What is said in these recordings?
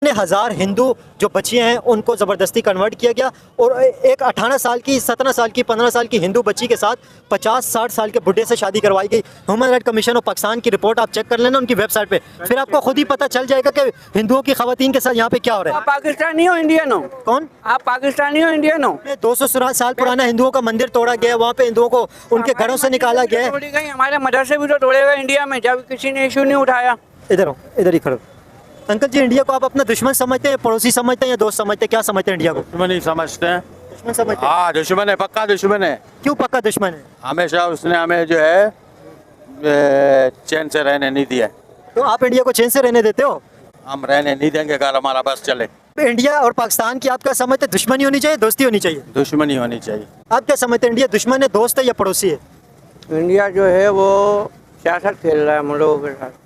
1000 हिंदू जो बच्चियां हैं उनको ज़बरदस्ती कन्वर्ट किया गया और एक 18 साल की, 17 साल की, 15 साल की हिंदू बच्ची के साथ 50-60 साल के बुढ़े से शादी करवाई गई। Human right commission of Pakistan की रिपोर्ट आप चेक कर लेना उनकी वेबसाइट पे, फिर आपको खुद ही पता चल जाएगा कि हिंदुओं की खवातीन के साथ यहाँ पे क्या हो रहा है। आप पाकिस्तानी हो इंडियन हो? कौन? आप पाकिस्तानी हो इंडियन हो? 200 साल पुराना हिंदुओं का मंदिर तोड़ा गया, वहाँ पे हिंदुओं को उनके घरों से निकाला गया है। तोड़ी गई, हमारे मदरसे भी तो तोड़े गए इंडिया में जब किसी ने इशू नहीं उठाया। इधर हो, इधर ही खड़ो। अंकल जी, इंडिया को आप अपना दुश्मन समझते हैं, पड़ोसी समझते हैं या दोस्त समझते हैं? क्या समझते हैं इंडिया को? दुश्मन ही समझते हैं। दुश्मन समझते हैं? हाँ दुश्मन है, पक्का दुश्मन है। क्यों पक्का दुश्मन है? हमेशा उसने हमें जो है चैन से रहने नहीं दिया। तो आप इंडिया को चैन से रहने देते हो? हम रहने नहीं देंगे अगर हमारा बस चले। तो इंडिया और पाकिस्तान की आप क्या समझते हैं, दुश्मनी होनी चाहिए, दोस्ती होनी चाहिए? दुश्मनी होनी चाहिए। आप क्या समझते हैं, इंडिया दुश्मन है, दोस्त है या पड़ोसी है? इंडिया जो है वो सियासत खेल रहा है हम लोगों के साथ।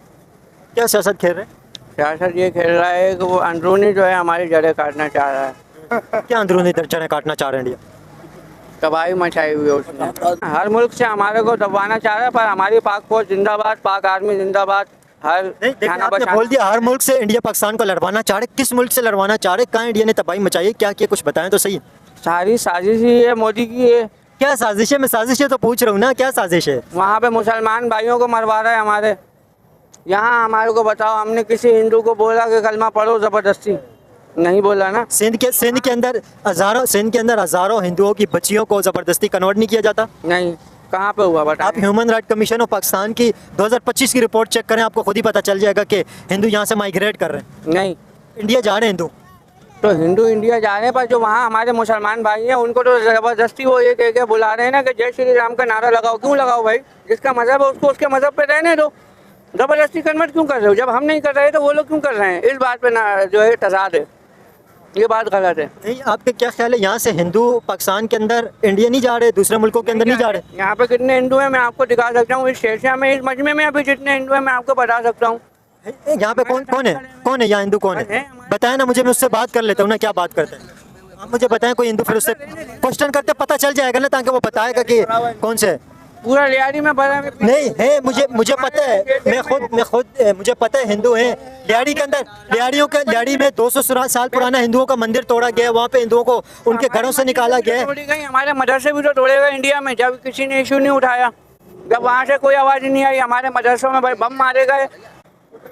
क्या सियासत खेल रहे हैं? सियासत ये खेल रहा है कि वो अंदरूनी जो है हमारी जड़ें काटना चाह रहा है। क्या अंदरूनी जड़ें काटना चाह रहे हैं इंडिया? तबाही मचाई हुई है उसने। हर मुल्क से हमारे को दबाना चाह रहा है, पर हमारी पाक फौज जिंदाबाद, पाक आर्मी जिंदाबाद। हर नहीं, देखिए आपने बोल दिया हर मुल्क से इंडिया पाकिस्तान को लड़वाना चाह रहे, किस मुल्क से लड़वाना चाह रहे? कहाँ इंडिया ने तबाही मचाई है, क्या किया, कुछ बताएं तो सही। सारी साजिश ही है मोदी की है। क्या साजिश है? मैं साजिश है तो पूछ रहा हूँ ना, क्या साजिश है? वहाँ पे मुसलमान भाइयों को मरवा रहा है हमारे यहाँ। हमारे को बताओ, हमने किसी हिंदू को बोला कि कलमा पढ़ो ज़बरदस्ती? नहीं बोला ना। सिंध के अंदर हजारों हिंदुओं की बच्चियों को ज़बरदस्ती कन्वर्ट नहीं किया जाता? नहीं, कहाँ पे हुआ बताओ? आप human right commission of Pakistan की 2025 की रिपोर्ट चेक करें, आपको खुद ही पता चल जाएगा कि हिंदू यहाँ से माइग्रेट कर रहे हैं। नहीं, इंडिया जा रहे हैं हिंदू। तो हिंदू इंडिया जाने पर जो वहाँ हमारे मुसलमान भाई हैं उनको तो ज़बरदस्ती वो ये कह के बुला रहे हैं ना कि जय श्री राम का नारा लगाओ। क्यों लगाओ भाई? जिसका मज़हब है उसको उसके मज़हब पे रहने दो। ज़बरदस्ती कन्वर्ट क्यों कर रहे हो? जब हम नहीं कर रहे तो वो लोग क्यों कर रहे हैं? इस बात पे ना जो है तजाद है, ये बात गलत है। नहीं, आपके क्या ख्याल है, यहाँ से हिंदू पाकिस्तान के अंदर इंडिया नहीं जा रहे, दूसरे मुल्कों के अंदर नहीं जा रहे? यहाँ पे कितने हिंदू हैं मैं आपको दिखा सकता हूँ। इस शेरशाह में, इस मजमे में अभी जितने हिंदू हैं मैं आपको बता सकता हूँ। यहाँ पे कौन है यहाँ हिंदू कौन है? बताएं ना मुझे, मैं उससे बात कर लेता हूँ ना। क्या बात करते हैं आप मुझे बताएं, कोई हिंदू, फिर उससे क्वेश्चन करते पता चल जाएगा ना, ताकि वो बताएगा कि कौन से है। पूरा लियारी में भरा नहीं है, मुझे पता है, मैं खुद मुझे पता है हिंदू हैं। लियारी के अंदर, लियारी में 200 साल पुराना हिंदुओं का मंदिर तोड़ा गया है, वहाँ पे हिंदुओं को उनके घरों से निकाला गया है। तोड़ी गई, हमारे मदरसे भी तो तोड़े गए इंडिया में जब किसी ने इशू नहीं उठाया। जब वहाँ से कोई आवाज़ नहीं आई, हमारे मदरसों में भाई बम मारे गए।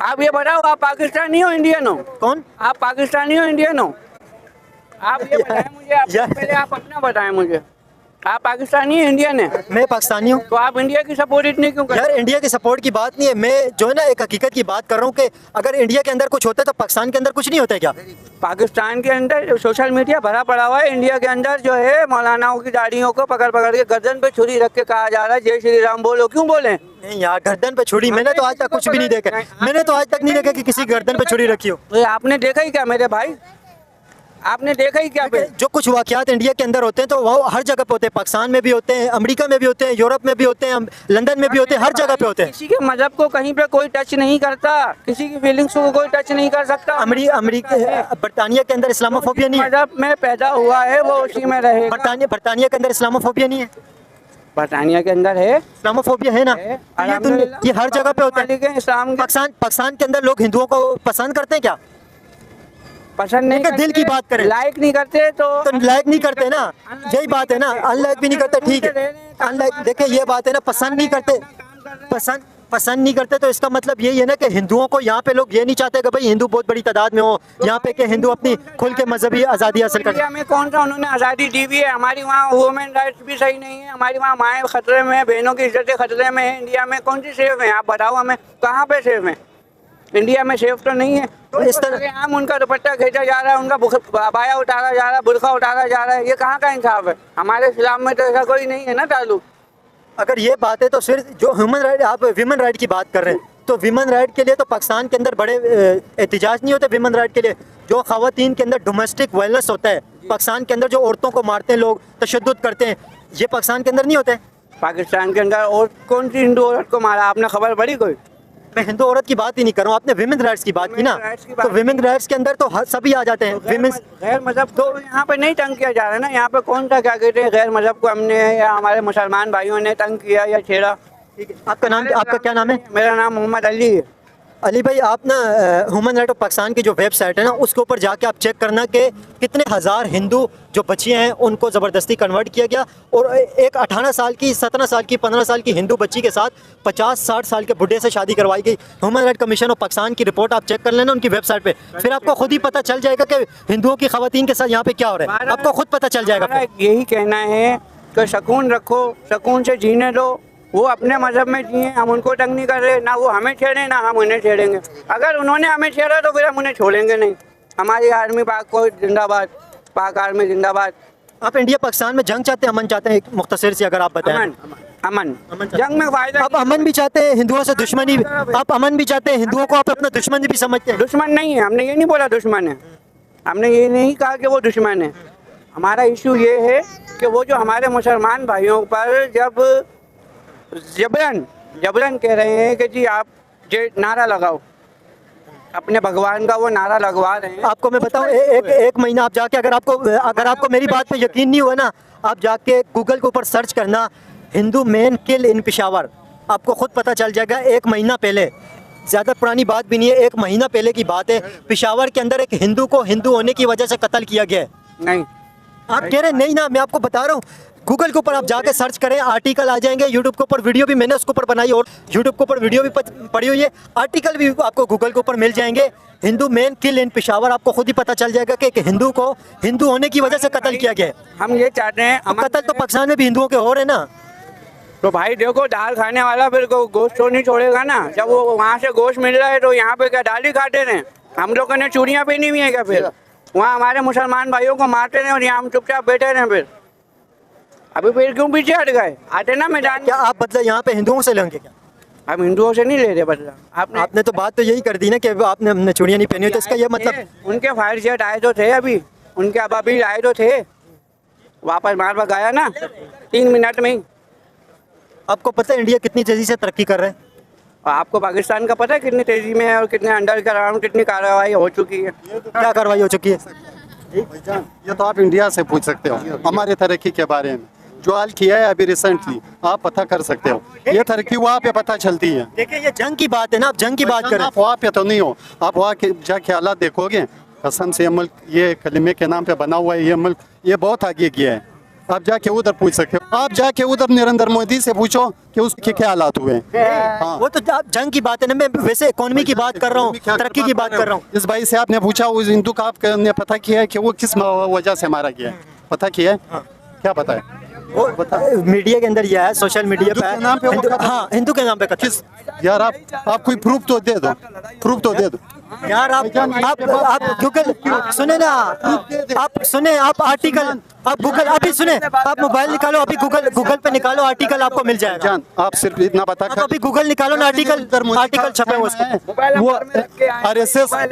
आप ये बताओ, आप पाकिस्तानी हो इंडियन हो? कौन? आप पाकिस्तानी हो इंडियन हो? आप ये बताएं मुझे, पहले आप अपना बताएं मुझे। आप पाकिस्तानी है इंडियन है? मैं पाकिस्तानी हूँ। तो आप इंडिया की सपोर्ट इतनी क्यों कर रहे यार? इंडिया की सपोर्ट की बात नहीं है, मैं जो है ना एक हकीकत की बात कर रहा हूँ कि अगर इंडिया के अंदर कुछ होता है तो पाकिस्तान के अंदर कुछ नहीं होता है क्या? पाकिस्तान के अंदर सोशल मीडिया भरा पड़ा हुआ है। इंडिया के अंदर जो है मौलानाओं की दाढ़ियों को पकड़ पकड़ के गर्दन पे छुरी रख के कहा जा रहा है जय श्री राम बोलो। क्यों बोले? नहीं यार, गर्दन पे छुरी मैंने तो आज तक कुछ भी नहीं देखा। मैंने तो आज तक नहीं देखा कि किसी गर्दन पे छुरी रखी हो। तो आपने देखा ही क्या मेरे भाई? आपने देखा ही क्या? जो कुछ वाकयात इंडिया के अंदर होते हैं तो वो हर जगह पे होते हैं, पाकिस्तान में भी होते हैं, अमेरिका में भी होते हैं, यूरोप में भी होते हैं, लंदन में भी होते हैं, हर जगह पे होते हैं। किसी के मजहब को कहीं पे कोई टच नहीं करता, किसी की फीलिंग्स को कोई टच नहीं कर सकता। अमेरिका, बरतानिया के अंदर इस्लामोफोबिया नहीं है? मजहब में पैदा हुआ है वो उसी में रहेगा। बरतानिया के अंदर इस्लामोफोबिया नहीं है? बरतानिया के अंदर है, इस्लामोफोबिया है ना? ये हर जगह पे होता है। इस्लाम पाकिस्तान के अंदर लोग हिंदुओं को पसंद करते हैं क्या? पसंद नहीं करते, दिल की बात करें, लाइक नहीं करते तो लाइक नहीं करते ना, यही बात है ना। अनलाइक भी नहीं करते, ठीक है, अनलाइक देखे ये बात है ना, पसंद नहीं करते, पसंद नहीं करते तो इसका मतलब यही है ना कि हिंदुओं को यहाँ पे लोग ये नहीं चाहते कि भाई हिंदू बहुत बड़ी तादाद में हो यहाँ पे, कि हिंदू अपनी खुल के मजहबी आज़ादी हासिल करें। हमें कौन सा उन्होंने आज़ादी दी हुई है? हमारी वहाँ वुमेन राइट्स भी सही नहीं है, हमारी वहाँ माएँ खतरे में, बहनों की इज्जतें खतरे में है। इंडिया में कौन सी सेफ है? आप बताओ हमें, कहाँ पे सेफ है? इंडिया में सेफ तो नहीं है। तो इस तरह हम उनका दुपट्टा खींचा जा रहा है, उनका बाया उतारा जा रहा है, बुर्का उतारा जा रहा है, ये कहाँ का इंसाफ है? हमारे इस्लाम में तो ऐसा कोई नहीं है ना ताल्लुक। अगर ये बात है तो फिर जो ह्यूमन राइट, आप विमेन राइट की बात कर रहे हैं, तो विमेन राइट के लिए तो पाकिस्तान के अंदर बड़े एहतजाज नहीं होते विमेन राइट के लिए? जो ख़वातीन के अंदर डोमेस्टिक वायलेंस होता है पाकिस्तान के अंदर, जो औरतों को मारते हैं लोग, तशद्दुद करते हैं, ये पाकिस्तान के अंदर नहीं होते? पाकिस्तान के अंदर और कौन सी हिंदू औरत को मारा? आपने खबर पड़ी कोई? मैं हिंदू औरत की बात ही नहीं कर रहा हूँ, आपने विमेन राइट्स की बात की ना, तो विमेन राइट्स के अंदर तो सभी आ जाते हैं। विमेन गैर मजहब तो यहाँ पे नहीं तंग किया जा रहा है ना। यहाँ पे कौन सा क्या कहते हैं गैर मजहब को हमने या हमारे मुसलमान भाइयों ने तंग किया या छेड़ा? ठीक है, आपका क्या नाम है? मेरा नाम मोहम्मद अली है। अली भाई, आप ना ह्यूमन राइट ऑफ पाकिस्तान की जो वेबसाइट है ना, उसके ऊपर जाके आप चेक करना कि कितने हज़ार हिंदू जो बच्चियाँ हैं उनको ज़बरदस्ती कन्वर्ट किया गया, और एक 18 साल की, 17 साल की, 15 साल की हिंदू बच्ची के साथ 50-60 साल के बुढ़े से शादी करवाई गई। Human right commission of Pakistan की रिपोर्ट आप चेक कर लेना उनकी वेबसाइट पे, फिर आपको खुद ही पता चल जाएगा कि हिंदुओं की खवातीन के साथ यहाँ पे क्या हो रहा है, आपको खुद पता चल जाएगा। हमारा यही कहना है कि सुकून रखो, सुकून से जीने दो, वो अपने मजहब में जिए, हम उनको तंग नहीं कर रहे, ना वो हमें छेड़े ना हम उन्हें छेड़ेंगे। अगर उन्होंने हमें छेड़ा तो फिर हम उन्हें छोड़ेंगे नहीं। हमारी आर्मी पाक को जिंदाबाद, पाक आर्मी जिंदाबाद। आप इंडिया पाकिस्तान में जंग चाहते हैं, अमन चाहते हैं? एक मुख्तसर से अगर आप बताएं। अमन, अमन, जंग में फायदा। आप अमन भी चाहते हैं, हिंदुओं से दुश्मनी, आप अमन भी चाहते हैं, हिंदुओं को आप अपना दुश्मन भी समझते हैं? दुश्मन नहीं है, हमने ये नहीं बोला दुश्मन है, हमने ये नहीं कहा कि वो दुश्मन है। हमारा इशू ये है कि वो जो हमारे मुसलमान भाइयों पर जब जबरन कह रहे हैं कि जी आप जो नारा लगाओ, अपने भगवान का वो नारा लगवा रहे हैं। आपको मैं बताऊं, एक महीना आप जाके, अगर आपको मेरी बात पे यकीन नहीं हुआ ना, आप जाके गूगल के ऊपर सर्च करना हिंदू मैन किल इन पेशावर, आपको खुद पता चल जाएगा। एक महीना पहले, ज़्यादा पुरानी बात भी नहीं है, एक महीना पहले की बात है, पेशावर के अंदर एक हिंदू को हिंदू होने की वजह से कत्ल किया गया है। नहीं, आप कह रहे नहीं ना, मैं आपको बता रहा हूँ, गूगल के ऊपर आप जाके सर्च करें, आर्टिकल आ जाएंगे, यूट्यूब के ऊपर वीडियो भी मैंने उसके ऊपर बनाई, और यूट्यूब के ऊपर वीडियो भी पड़ी हुई है, आर्टिकल भी आपको गूगल के ऊपर मिल जाएंगे। हिंदू मैन किल इन पेशावर, आपको खुद ही पता चल जाएगा कि एक हिंदू को हिंदू होने की वजह से कत्ल किया गया है। हम ये चाहते हैं, कत्ल तो पाकिस्तान में भी हिंदुओं के हो रहे ना। तो भाई देखो, दाल खाने वाला फिर गोश्त तो नहीं छोड़ेगा ना। जब वो वहाँ से गोश्त मिल रहा है तो यहाँ पे क्या दाल ही खाते रहे? हम लोगों ने चूड़ियाँ पहनी हुई है क्या? फिर वहाँ हमारे मुसलमान भाइयों को मारते रहे और यहाँ हम चुपचाप बैठे रहे। फिर अभी फिर क्यों पीछे हट गए? आते ना मैदान। क्या आप बदला यहाँ पे हिंदुओं से लेंगे क्या? हम हिंदुओं से नहीं ले रहे बदला। आपने तो बात तो यही कर दी ना कि आपने हमने चूड़ियाँ नहीं पहनी, तो इसका ये मतलब उनके फायर जेट आए तो थे, अभी उनके अबाबिल आए तो थे, वापस मार भगाया ना 3 मिनट में ही। आपको पता है इंडिया कितनी तेजी से तरक्की कर रहा है? और आपको पाकिस्तान का पता है कितनी तेजी में है और कितने अंडर ग्राउंड कितनी कार्रवाई हो चुकी है? क्या कार्रवाई हो चुकी है? भाईजान, ये तो आप इंडिया से पूछ सकते हो हमारे तरक्की के बारे में। जो हाल किया है अभी रिसेंटली, आप पता कर सकते हो। ये तरक्की वहाँ पे पता चलती है। देखिए, ये जंग की बात है ना, आप जंग की बात करें। आप वहाँ पे तो नहीं हो, आप वहाँ के जाके हालात देखोगे, कसम से ये मुल्क, ये कलिमे के नाम पे बना हुआ है ये मुल्क, ये बहुत आगे गया है। आप जाके उधर पूछ सकते हो, आप जाके उधर नरेंद्र मोदी से पूछो कि उसके क्या हालात हुए हैं। हाँ। वो तो आप जंग की बात है ना, मैं वैसे इकोनॉमी की बात कर रहा हूँ, तरक्की की बात कर रहा हूँ। इस भाई से आपने पूछा, उस हिंदू का आपने पता किया है कि वो किस वजह से मारा गया है? पता किया है? क्या पता है? वो मीडिया के अंदर यह है, सोशल मीडिया पे के नाम पे वो कत्ल। हाँ, हिंदू के नाम पे कत्ल। यार आप कोई प्रूफ तो दे दो, प्रूफ तो दे दो यार। आप गूगल सुने ना, आप सुने, आप आर्टिकल, आप गूगल अभी सुने, आप मोबाइल निकालो, अभी गूगल पे निकालो, आर्टिकल आपको मिल जाएगा। जान, आप सिर्फ इतना बता आप अभी गूगल निकालो ना, आर्टिकल छपे हुए उसमें। वो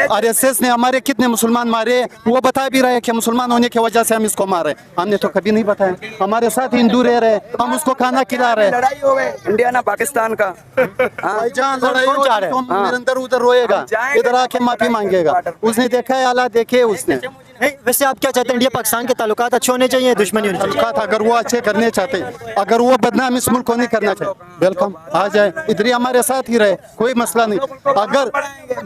आरएसएस ने हमारे कितने मुसलमान मारे, वो बता भी रहे कि मुसलमान होने की वजह से हम इसको मारे। हमने तो कभी नहीं बताया। हमारे साथ हिंदू रह रहे, हम उसको खाना खिला रहे। लड़ाई हो गई इंडिया ना पाकिस्तान का। भाईजान, लड़ाई कौन हो चाह रहे तो निरंतर उधर रोएगा, इधर आके माफी मांगेगा। उसने देखा है हालात, देखे उसने। वैसे आप क्या चाहते हैं, इंडिया पाकिस्तान के ताल्लुकात अच्छे होने चाहिए, दुश्मनी होनी चाहिए? अगर वो अच्छे करने चाहते, अगर वो बदनाम इस मुल्क को नहीं करना चाहते, वेलकम, आ जाए इधर ही हमारे साथ ही रहे, कोई मसला नहीं। अगर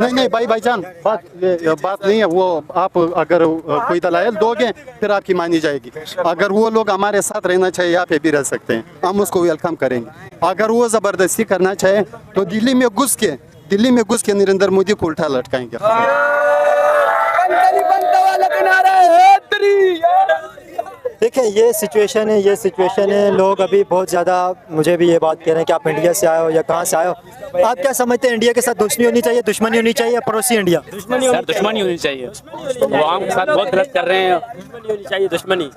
नहीं भाईजान, बात नहीं है वो। आप अगर कोई दलाइल दोगे फिर आपकी मानी जाएगी। अगर वो लोग हमारे साथ रहना चाहिए, यहाँ पे भी रह सकते हैं, हम उसको वेलकम करेंगे। अगर वो जबरदस्ती करना चाहे तो दिल्ली में घुस के नरेंद्र मोदी को उल्टा लटकाएंगे। देखिए, ये सिचुएशन है, लोग अभी बहुत ज़्यादा मुझे भी ये बात कह रहे हैं कि आप इंडिया से आए हो या कहाँ से आए हो। आप क्या समझते हैं, इंडिया के साथ दुश्मनी होनी चाहिए, दुश्मनी होनी चाहिए, या पड़ोसी इंडिया? दुश्मनी होनी चाहिए। वो आम के साथ बहुत गलत कर रहे हैं। दुश्मनी होनी चाहिए, दुश्मनी।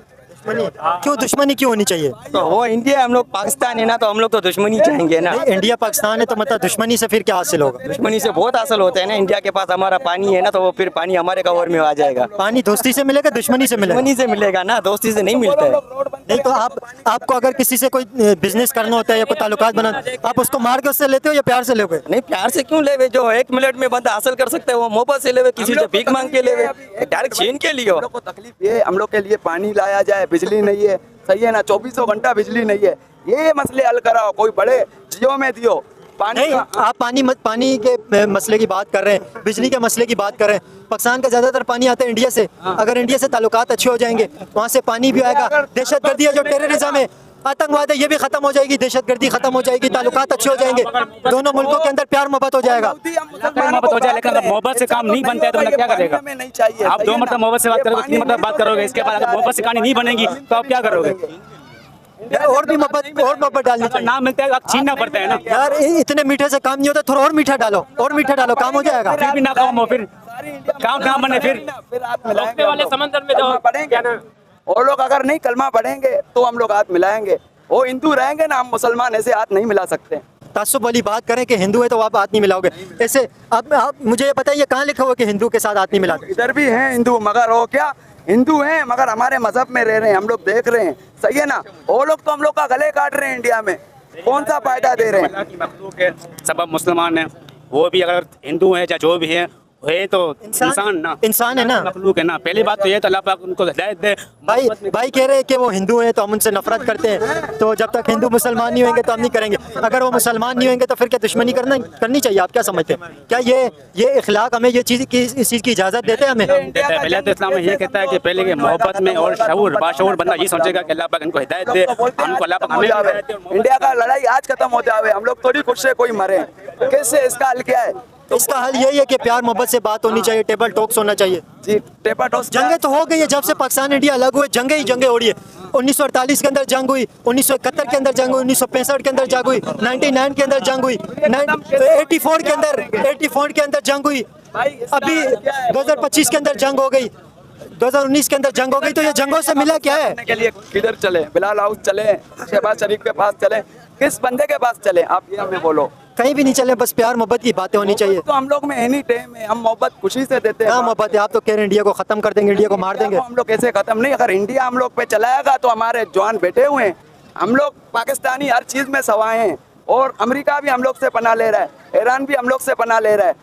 क्यों दुश्मनी क्यों होनी चाहिए? तो वो इंडिया, हम लोग पाकिस्तान है ना, तो हम लोग तो दुश्मनी चाहेंगे ना। इंडिया पाकिस्तान है तो मतलब दुश्मनी से फिर क्या हासिल होगा? दुश्मनी से बहुत हासिल होता है ना। इंडिया के पास हमारा पानी है ना, तो वो फिर पानी हमारे कवर में आ जाएगा। पानी दोस्ती से मिलेगा, दुश्मनी से मिलेगा? दुश्मनी से मिलेगा ना, दोस्ती से नहीं मिलता है। नहीं तो आपको अगर किसी से कोई बिजनेस करना होता है या कोई ताल्लुकात बनाना, आप उसको मार के उससे लेते हो या प्यार से लेते हो? नहीं, प्यार से क्यों लेवे? जो 1 मिनट में बंदा हासिल कर सकता है वो मोहब्बत से लेवे, किसी से भीख मांग के लेवे, डायरेक्ट छीन के लिए। को तकलीफ ये, हम लोग के लिए पानी लाया जाए, बिजली नहीं है, सही है ना, 24 घंटा बिजली नहीं है, ये मसले हल कराओ। कोई बड़े जियो में दियो, पानी नहीं, का आप पानी के मसले की बात कर रहे हैं, बिजली के मसले की बात कर रहे हैं। पाकिस्तान का ज्यादातर पानी आता है इंडिया से। अगर इंडिया से ताल्लुकात अच्छे हो जाएंगे, वहाँ से पानी भी आएगा, दहशतगर्दी है, जो टेररिज्म है, आतंकवाद है, ये भी खत्म हो जाएगी, दहशतगर्दी खत्म हो जाएगी, ताल्लुकात अच्छे हो जाएंगे, दोनों मुल्कों के अंदर प्यार मोहब्बत हो जाएगा। मोहब्बत हो जाए, लेकिन अगर मोहब्बत से काम नहीं बनता है तो मतलब क्या करेगा? में नहीं चाहिए। आप 2 मरतबा मोहब्बत से बात करोगे, 3 मरतबा बात करोगे, इसके बाद अगर मोहब्बत से कहानी नहीं बनेगी तो आप क्या करोगे? और भी मोहब्बत डालनी चाहिए। नाम मिलता है, आप छीनना पड़ता है ना। यार इतने मीठे से काम नहीं होता, थोड़ा और मीठा डालो, और मीठा डालो, काम हो जाएगा। फिर भी ना काम हो, फिर काम ना बने, फिर हाथ मिलाएंगे वाले समंदर में कलमा पढ़ेंगे ना। वो लोग अगर नहीं कलमा पढ़ेंगे तो हम लोग हाथ मिलाएंगे। वो हिंदू रहेंगे ना, हम मुसलमान ऐसे हाथ नहीं मिला सकते। तासुब वाली बात करें कि हिंदू है तो आप हाथ नहीं मिलाओगे ऐसे। आप मुझे ये बताइए कहाँ लिखा हुआ कि हिंदू के साथ हाथ नहीं मिलाते? इधर भी हैं हिंदू, मगर वो क्या हिंदू हैं मगर हमारे मजहब में रह रहे हैं, हम लोग देख रहे हैं, सही है ना। वो लोग तो हम लोग का गले काट रहे हैं इंडिया में, कौन सा फायदा दे रहे हैं? सब मुसलमान है, वो भी अगर हिंदू है या जो भी है तो इंसान ना, इंसान है ना, मखलूक है ना। पहली बात तो ये तो अल्लाह पाक उनको हिदायत दे। भाई कह रहे हैं कि वो हिंदू हैं तो हम उनसे नफरत करते हैं, तो जब तक हिंदू मुसलमान नहीं होंगे तो हम नहीं करेंगे। अगर वो मुसलमान नहीं होंगे तो फिर क्या दुश्मनी करनी चाहिए? आप क्या समझते हैं? क्या ये इखलाक हमें इस चीज़ की इजाज़त देते हैं हमें? पहले तो इस्लाम में ये कहता है कि पहले के मोहब्बत में और शऊर बाशऊर बंदा ये सोचेगा कि अल्लाह पाक इनको हिदायत दे, हमको अल्लाह पाक हमें हिदायत दे। इंडिया का लड़ाई आज खत्म हो जावे, हम लोग थोड़ी खुद से कोई मरे। कैसे इसका हल क्या है? इसका हल यही है कि प्यार मोहब्बत से बात होनी चाहिए, टेबल टॉक्स होना चाहिए। जी टेपा टॉस जंगें तो हो गई है, जब से पाकिस्तान इंडिया अलग हुए जंगें ही जंगें हो रही है। 1948 के अंदर जंग हुई, 1971 के अंदर जंग हुई, 1965 के अंदर जंग हुई, 99 के अंदर जंग हुई, 84 के अंदर जंग हुई, अभी 2025 के अंदर जंग हो गई, 2019 के अंदर जंग हो गई। तो ये जंगों से मिला क्या है? के लिए किधर चले? बिलाल हाउस चले, शहबाज शरीफ के पास चले, किस बंदे के पास चले? आप ये हमें बोलो। कहीं भी नहीं चले, बस प्यार मोहब्बत की बातें होनी चाहिए। तो हम लोग में एनी टाइम है, हम मोहब्बत खुशी से देते हैं। हाँ मोहब्बत है। आप तो कह रहे हैं इंडिया को खत्म कर देंगे, इंडिया को मार देंगे। हम लोग ऐसे खत्म नहीं, अगर इंडिया हम लोग पे चलाएगा तो हमारे जवान बैठे हुए हैं। हम लोग पाकिस्तानी हर चीज में सवाए हैं, और अमेरिका भी हम लोग से पनाह ले रहा है, ईरान भी हम लोग से पनाह ले रहा है।